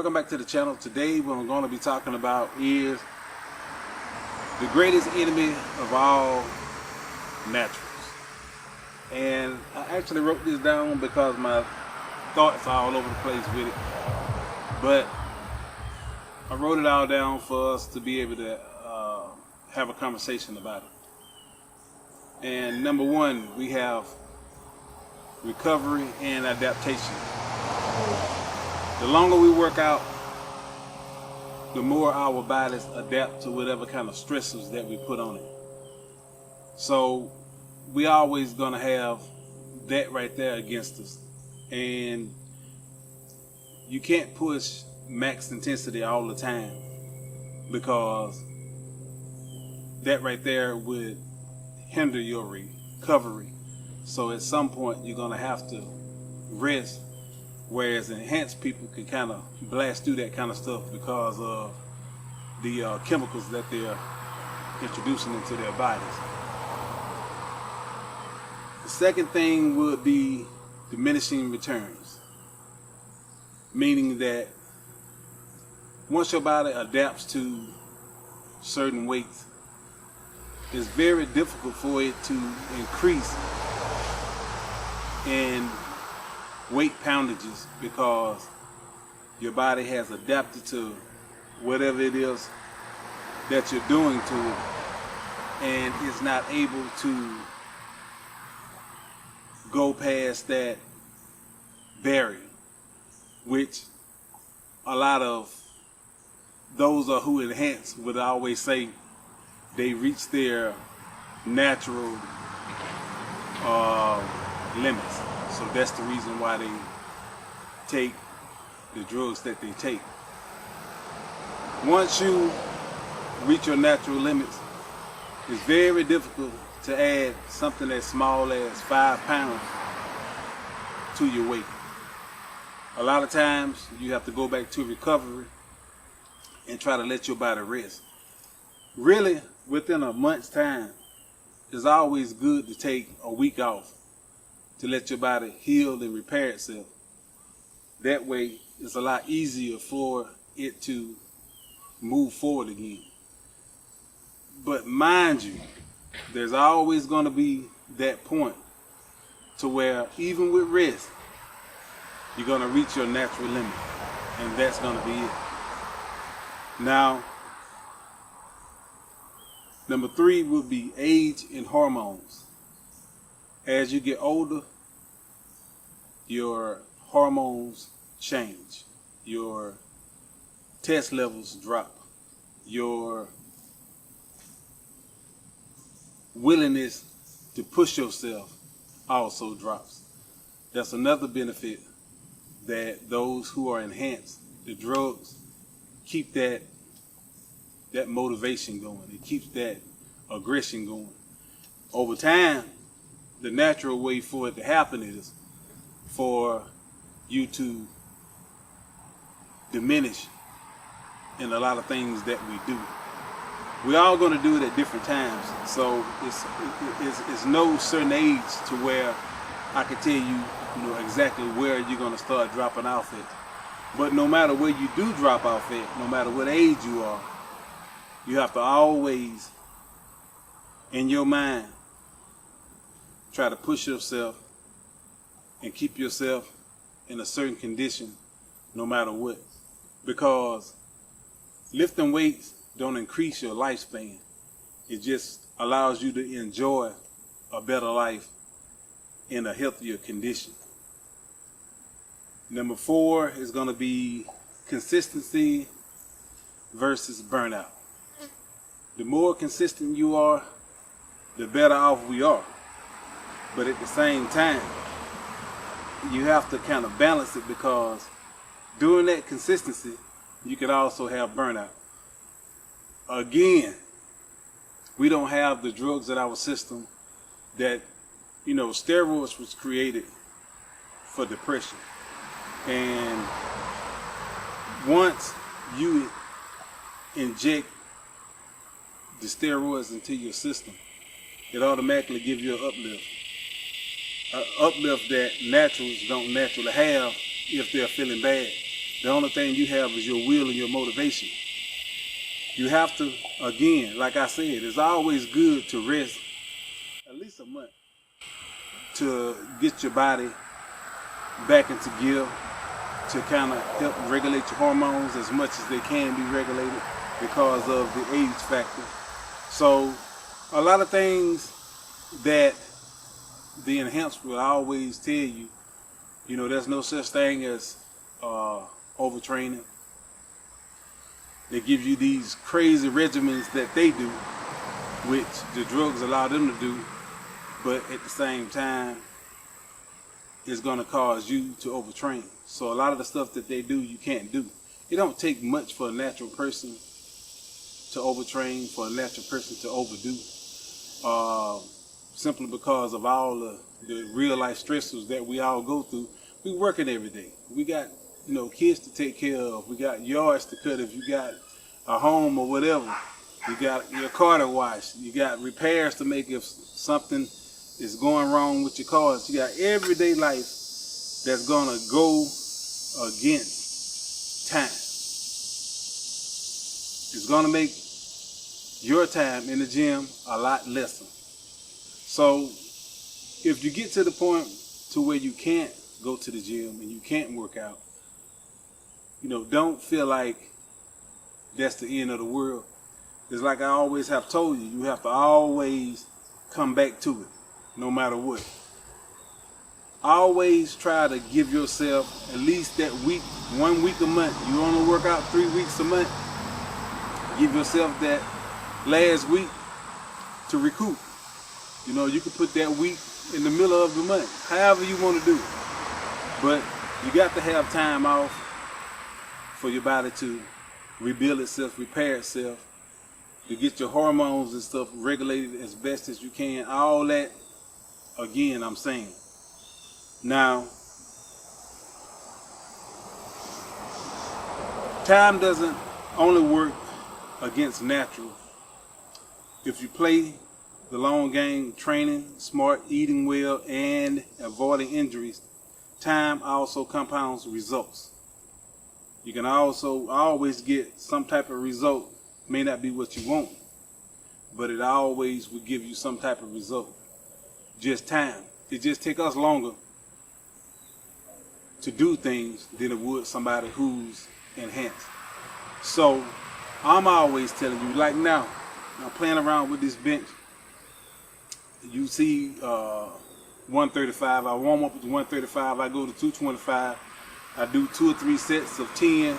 Welcome back to the channel. Today what I'm going to be talking about is the greatest enemy of all naturals. And I actually wrote this down because my thoughts are all over the place with it. But I wrote it all down for us to be able to have a conversation about it. And number one, we have recovery and adaptation. The longer we work out, the more our bodies adapt to whatever kind of stressors that we put on it. So we always gonna have that right there against us. And you can't push max intensity all the time, because that right there would hinder your recovery. So at some point you're gonna have to rest, whereas enhanced people can kind of blast through that kind of stuff because of the chemicals that they're introducing into their bodies. The second thing would be diminishing returns, meaning that once your body adapts to certain weights, it's very difficult for it to increase in weight poundages, because your body has adapted to whatever it is that you're doing to it, and is not able to go past that barrier, which a lot of those who enhance would always say they reach their natural limits. So that's the reason why they take the drugs that they take. Once you reach your natural limits, it's very difficult to add something as small as 5 pounds to your weight. A lot of times you have to go back to recovery and try to let your body rest. Really, within a month's time, it's always good to take a week off to let your body heal and repair itself. That way, it's a lot easier for it to move forward again. But mind you, there's always going to be that point to where even with rest, you're going to reach your natural limit, and that's going to be it. Now, number 3 would be age and hormones. As you get older, your hormones change, your test levels drop, your willingness to push yourself also drops. That's another benefit, that those who are enhanced, the drugs, keep that motivation going. It keeps that aggression going. Over time, the natural way for it to happen is for you to diminish in a lot of things that we do. We're all going to do it at different times. So it's no certain age to where I can tell you, exactly where you're going to start dropping off at. But no matter where you do drop off at, no matter what age you are, you have to always, in your mind, try to push yourself and keep yourself in a certain condition no matter what. Because lifting weights don't increase your lifespan. It just allows you to enjoy a better life in a healthier condition. Number 4 is going to be consistency versus burnout. The more consistent you are, the better off we are. But at the same time, you have to kind of balance it, because during that consistency, you can also have burnout. Again, we don't have the drugs in our system that, steroids was created for depression. And once you inject the steroids into your system, it automatically gives you an uplift. An uplift that naturals don't naturally have if they're feeling bad. The only thing you have is your will and your motivation. You have to, again, like I said, it's always good to rest at least a month to get your body back into gear, to kind of help regulate your hormones as much as they can be regulated because of the age factor. So a lot of things that the enhancer will always tell you, there's no such thing as overtraining. They give you these crazy regimens that they do, which the drugs allow them to do, but at the same time, it's going to cause you to overtrain. So a lot of the stuff that they do, you can't do. It don't take much for a natural person to overtrain, for a natural person to overdo, simply because of all the real life stressors that we all go through. We working every day. We got kids to take care of. We got yards to cut if you got a home or whatever. You got your car to wash. You got repairs to make if something is going wrong with your cars. You got everyday life that's gonna go against time. It's gonna make your time in the gym a lot lesser. So if you get to the point to where you can't go to the gym and you can't work out, don't feel like that's the end of the world. It's like I always have told you, you have to always come back to it, no matter what. Always try to give yourself at least that week, 1 week a month. You only work out 3 weeks a month. Give yourself that last week to recoup. You can put that week in the middle of the month, however you want to do it. But you got to have time off for your body to rebuild itself, repair itself, to get your hormones and stuff regulated as best as you can. All that, again, I'm saying. Now, time doesn't only work against natural. If you play the long game, training, smart, eating well, and avoiding injuries, time also compounds results. You can also always get some type of result. May not be what you want, but it always will give you some type of result. Just time. It just takes us longer to do things than it would somebody who's enhanced. So I'm always telling you, like now, I'm playing around with this bench. You see 135. I warm up with 135. I go to 225. I do 2 or 3 sets of 10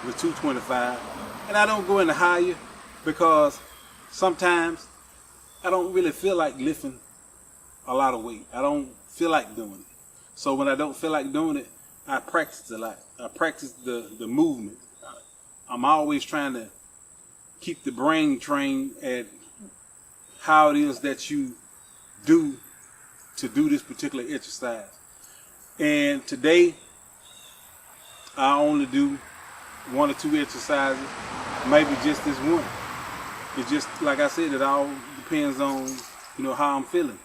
with 225. And I don't go any higher because sometimes I don't really feel like lifting a lot of weight. I don't feel like doing it. So when I don't feel like doing it, I practice a lot. I practice the movement. I'm always trying to keep the brain trained at how it is that you do to do this particular exercise. And today, I only do 1 or 2 exercises, maybe just this one. It's just, like I said, it all depends on, how I'm feeling.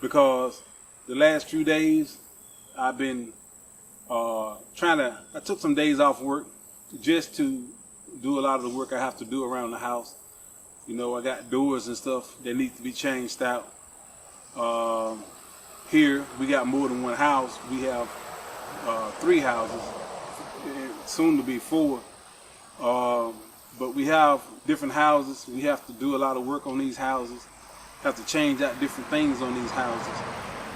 Because the last few days, I've been I took some days off work just to do a lot of the work I have to do around the house. I got doors and stuff that need to be changed out. Here, we got more than one house. We have 3 houses, soon to be 4. But we have different houses. We have to do a lot of work on these houses. Have to change out different things on these houses.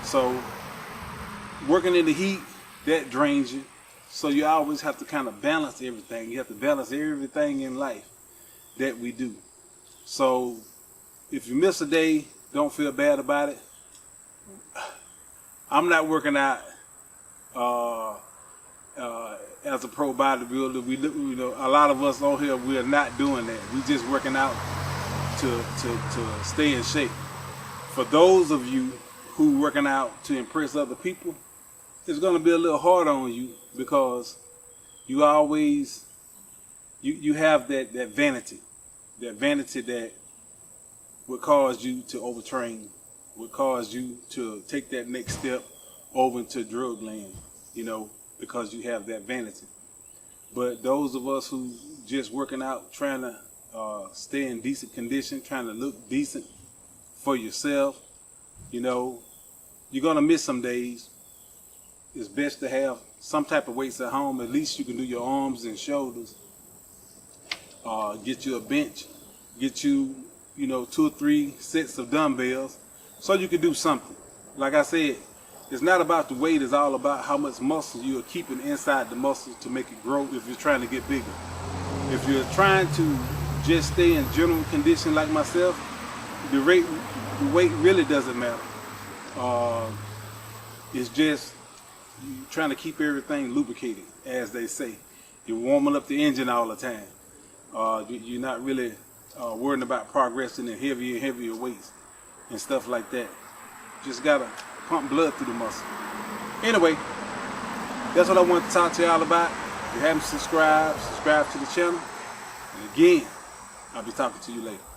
So working in the heat, that drains you. So you always have to kind of balance everything. You have to balance everything in life that we do. So if you miss a day, don't feel bad about it. I'm not working out as a pro bodybuilder. A lot of us on here, we're not doing that. We're just working out to stay in shape. For those of you who working out to impress other people, it's going to be a little hard on you because you always you have that vanity that would cause you to overtrain, would cause you to take that next step over into drug land, because you have that vanity. But those of us who just working out, trying to stay in decent condition, trying to look decent for yourself, you know, you're gonna miss some days. It's best to have some type of weights at home. At least you can do your arms and shoulders. Get you a bench, get you, 2 or 3 sets of dumbbells, so you can do something. Like I said, it's not about the weight, it's all about how much muscle you are keeping inside the muscle to make it grow if you're trying to get bigger. If you're trying to just stay in general condition like myself, the weight really doesn't matter. It's just you're trying to keep everything lubricated, as they say. You're warming up the engine all the time. You're not really worrying about progressing in heavier and heavier weights and stuff like that. Just gotta pump blood through the muscle. Anyway, that's what I want to talk to y'all about. If you haven't subscribed, subscribe to the channel. And again, I'll be talking to you later.